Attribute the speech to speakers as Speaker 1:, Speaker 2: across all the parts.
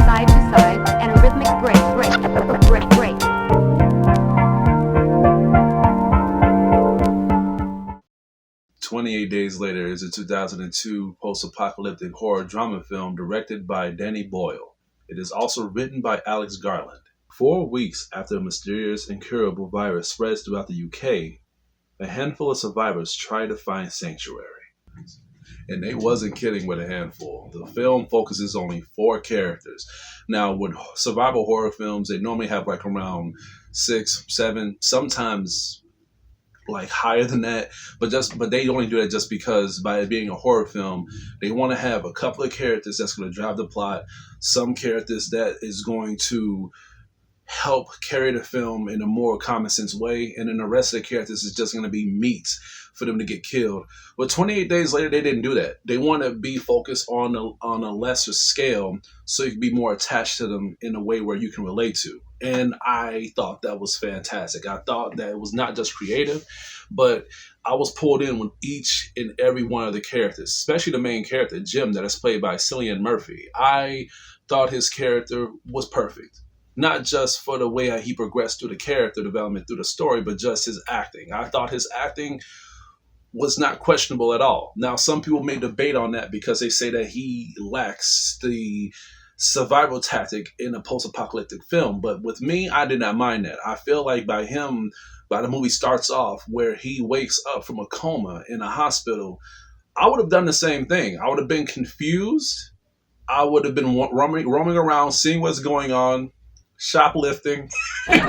Speaker 1: Side to side, and a rhythmic break.
Speaker 2: 28 Days Later is a 2002 post-apocalyptic horror drama film directed by Danny Boyle. It is also written by Alex Garland. 4 weeks after a mysterious incurable virus spreads throughout the UK, a handful of survivors try to find sanctuary. And they wasn't kidding with a handful. The film focuses on only 4 characters. Now, with survival horror films, they normally have like around 6, 7, sometimes like higher than that, but they only do that just because by it being a horror film, they want to have a couple of characters that's going to drive the plot, some characters that is going to help carry the film in a more common sense way, and then the rest of the characters is just going to be meat for them to get killed. But 28 Days Later, they didn't do that. They want to be focused on a lesser scale, so you can be more attached to them in a way where you can relate to. And I thought that was fantastic. I thought that it was not just creative, but I was pulled in with each and every one of the characters, especially the main character, Jim, that is played by Cillian Murphy. I thought his character was perfect. Not just for the way he progressed through the character development through the story, but just his acting. I thought his acting was not questionable at all. Now, some people may debate on that because they say that he lacks the survival tactic in a post-apocalyptic film. But with me, I did not mind that. I feel like by the movie starts off where he wakes up from a coma in a hospital, I would have done the same thing. I would have been confused. I would have been roaming around, seeing what's going on, shoplifting, and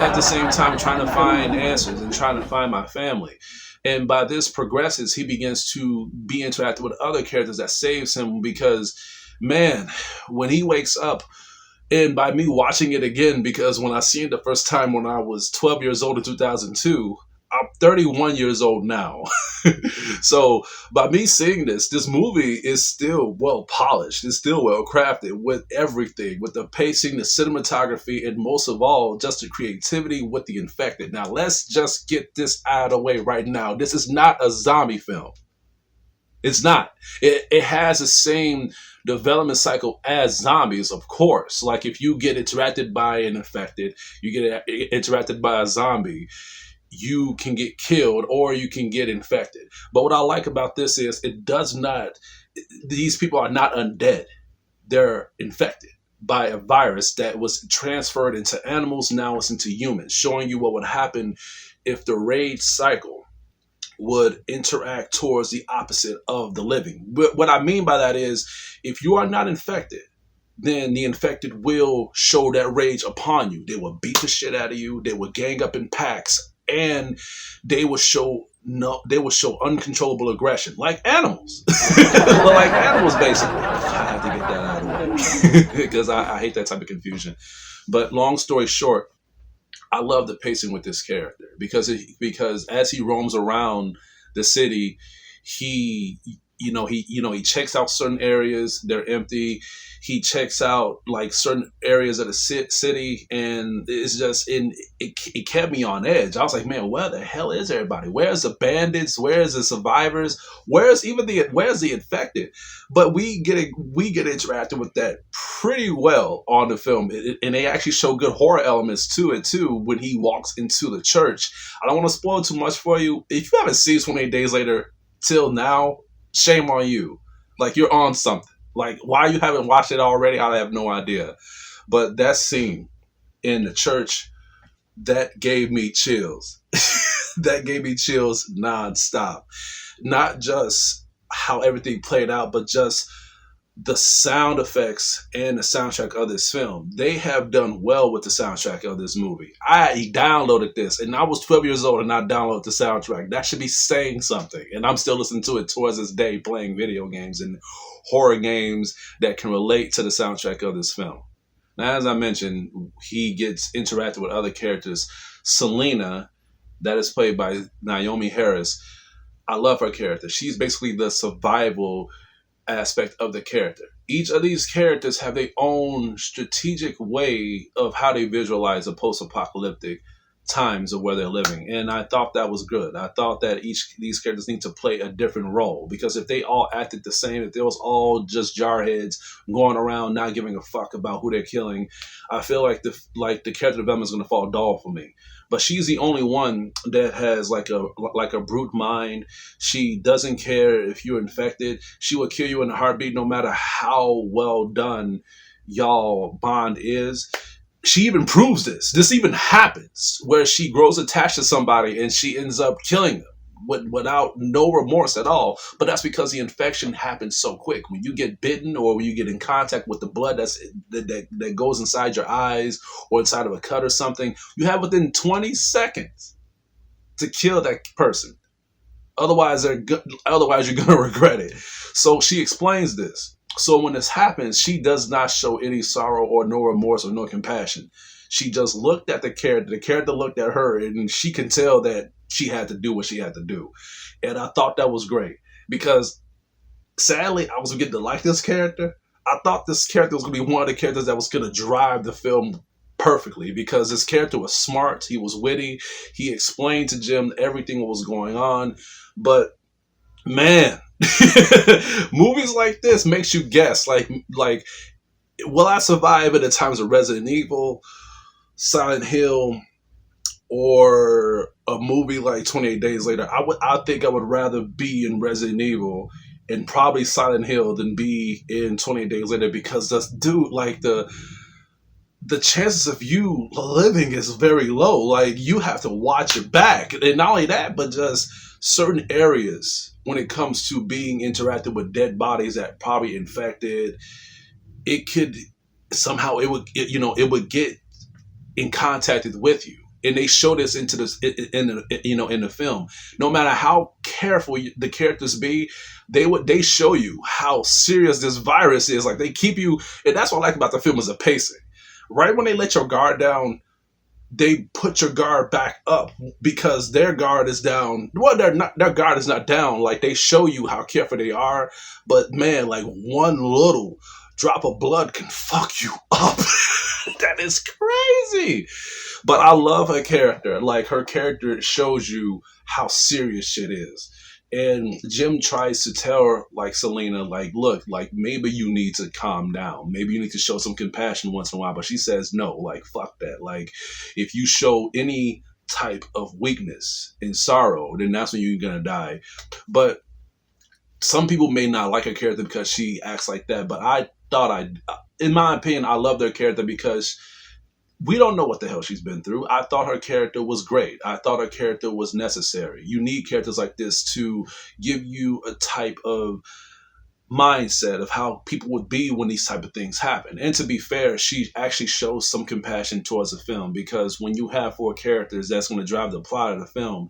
Speaker 2: at the same time trying to find answers and trying to find my family. And by this progresses, he begins to be interactive with other characters that saves him because, man, when he wakes up, and by me watching it again, because when I seen it the first time when I was 12 years old in 2002, I'm 31 years old now. So by me seeing this movie is still well polished. It's still well crafted with everything, with the pacing, the cinematography, and most of all, just the creativity with the infected. Now, let's just get this out of the way right now. This is not a zombie film. It's not. It has the same development cycle as zombies, of course. Like if you get interacted by an infected, you get interacted by a zombie, you can get killed or you can get infected. But what I like about this is these people are not undead. They're infected by a virus that was transferred into animals. Now it's into humans, showing you what would happen if the rage cycle would interact towards the opposite of the living. But what I mean by that is if you are not infected, then the infected will show that rage upon you. They will beat the shit out of you. They will gang up in packs. And they will show uncontrollable aggression, like animals, like animals, basically. I have to get that out of the way because I hate that type of confusion. But long story short, I love the pacing with this character because as he roams around the city, he checks out certain areas, they're empty. He checks out like certain areas of the city, and it's just it kept me on edge. I was like, man, where the hell is everybody? Where's the bandits? Where's the survivors? Where's the infected? But we get interacted with that pretty well on the film, and they actually show good horror elements to it too when he walks into the church. I don't want to spoil too much for you. If you haven't seen 28 Days Later till now, shame on you. Like, you're on something. Like, why you haven't watched it already, I have no idea. But that scene in the church, that gave me chills. That gave me chills nonstop. Not just how everything played out, but just the sound effects and the soundtrack of this film. They have done well with the soundtrack of this movie. I downloaded this, and I was 12 years old, and I downloaded the soundtrack. That should be saying something. And I'm still listening to it towards this day, playing video games and horror games that can relate to the soundtrack of this film. Now, as I mentioned, he gets interacted with other characters. Selena, that is played by Naomi Harris. I love her character. She's basically the survival aspect of the character. Each of these characters have their own strategic way of how they visualize a post-apocalyptic times of where they're living. And I thought that was good. I thought that these characters need to play a different role, because if they all acted the same, if they was all just jarheads going around not giving a fuck about who they're killing, I feel like the character development is going to fall dull for me. But she's the only one that has like a brute mind. She doesn't care if you're infected. She will kill you in a heartbeat, no matter how well done y'all bond is. She even proves this. This even happens where she grows attached to somebody and she ends up killing them without no remorse at all. But that's because the infection happens so quick. When you get bitten or when you get in contact with the blood that goes inside your eyes or inside of a cut or something, you have within 20 seconds to kill that person. Otherwise, otherwise you're going to regret it. So she explains this. So when this happens, she does not show any sorrow or no remorse or no compassion. She just looked at the character. The character looked at her, and she can tell that she had to do what she had to do. And I thought that was great, because sadly, I was getting to like this character. I thought this character was going to be one of the characters that was going to drive the film perfectly, because this character was smart. He was witty. He explained to Jim everything that was going on. But man, movies like this makes you guess, like will I survive at the times of Resident Evil, Silent Hill, or a movie like 28 Days Later? I think I would rather be in Resident Evil and probably Silent Hill than be in 28 Days Later, because the chances of you living is very low. Like, you have to watch your back. And not only that, but just certain areas when it comes to being interacted with dead bodies that probably infected, it could somehow, it would get in contact with you. And they show this in the film. No matter how careful the characters be, they show you how serious this virus is. Like, they keep you, and that's what I like about the film, is the pacing. Right when they let your guard down, they put your guard back up, because their guard is down. Well, their guard is not down. Like, they show you how careful they are, but man, like, one little drop of blood can fuck you up. That is crazy. But I love her character. Like, her character shows you how serious shit is. And Jim tries to tell her, like, Selena, like, look, like, maybe you need to calm down. Maybe you need to show some compassion once in a while. But she says, no, like, fuck that. Like, if you show any type of weakness and sorrow, then that's when you're going to die. But some people may not like her character because she acts like that. But in my opinion, I love their character because we don't know what the hell she's been through. I thought her character was great. I thought her character was necessary. You need characters like this to give you a type of mindset of how people would be when these type of things happen. And to be fair, she actually shows some compassion towards the film, because when you have four characters that's going to drive the plot of the film,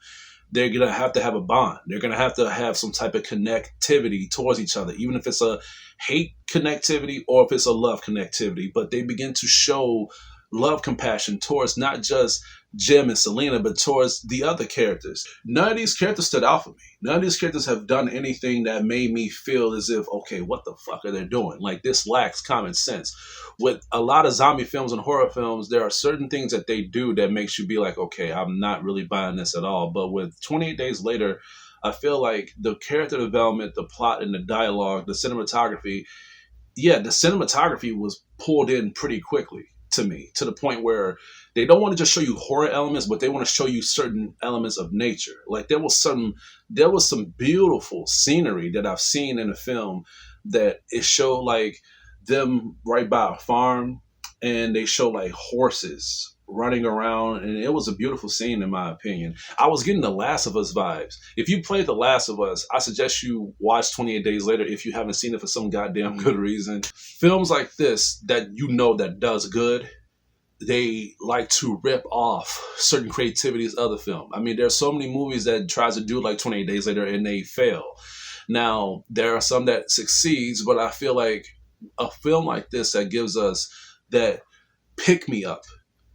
Speaker 2: they're going to have a bond. They're going to have some type of connectivity towards each other, even if it's a hate connectivity or if it's a love connectivity. But they begin to show love, compassion towards not just Jim and Selena, but towards the other characters. None of these characters stood out for me. None of these characters have done anything that made me feel as if, okay, what the fuck are they doing? Like, this lacks common sense. With a lot of zombie films and horror films, there are certain things that they do that makes you be like, okay, I'm not really buying this at all. But with 28 Days Later, I feel like the character development, the plot, and the dialogue, the cinematography, the cinematography was pulled in pretty quickly to me, to the point where they don't want to just show you horror elements, but they want to show you certain elements of nature. Like, there was some beautiful scenery that I've seen in the film that it showed, like, them right by a farm, and they show like horses running around, and it was a beautiful scene in my opinion. I was getting the Last of Us vibes. If you played The Last of Us, I suggest you watch 28 Days Later if you haven't seen it for some goddamn good reason. Films like this that that does good, they like to rip off certain creativities of the film. I mean, there's so many movies that tries to do like 28 Days Later and they fail. Now, there are some that succeeds, but I feel like a film like this that gives us that pick me up,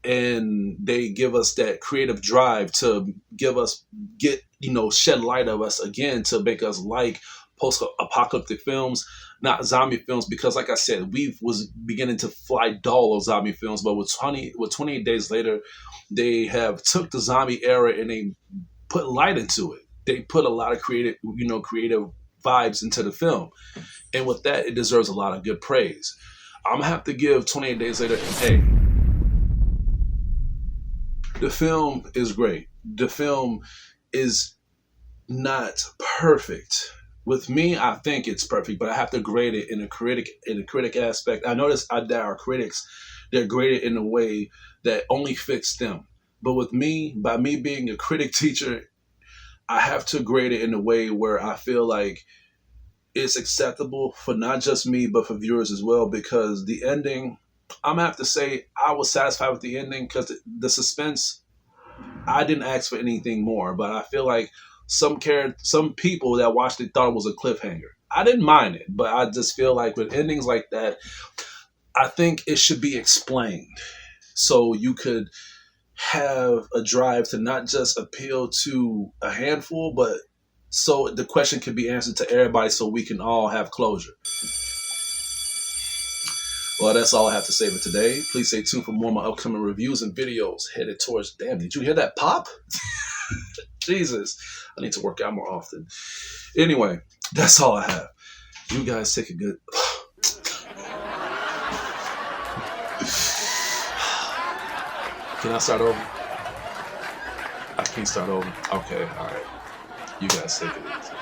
Speaker 2: and they give us that creative drive to shed light of us again, to make us like post-apocalyptic films, not zombie films, because like I said, we was beginning to fly dull of zombie films. But with 28 Days Later, they have took the zombie era and they put light into it. They put a lot of creative vibes into the film, and with that, it deserves a lot of good praise. I'm gonna have to give 28 Days Later an A. The film is great. The film is not perfect. With me, I think it's perfect, but I have to grade it in a critic aspect. I notice that our critics, they're graded in a way that only fits them. But with me, by me being a critic teacher, I have to grade it in a way where I feel like it's acceptable for not just me, but for viewers as well. Because the ending, I'm gonna have to say I was satisfied with the ending because the suspense, I didn't ask for anything more, but I feel like some people that watched it thought it was a cliffhanger. I didn't mind it, but I just feel like with endings like that, I think it should be explained so you could have a drive to not just appeal to a handful, but so the question can be answered to everybody so we can all have closure. Well, that's all I have to say for today. Please stay tuned for more of my upcoming reviews and videos headed towards... Damn, did you hear that pop? Jesus. I need to work out more often. Anyway, that's all I have. You guys take a good... Can I start over? I can't start over. Okay, all right. You guys take it easy.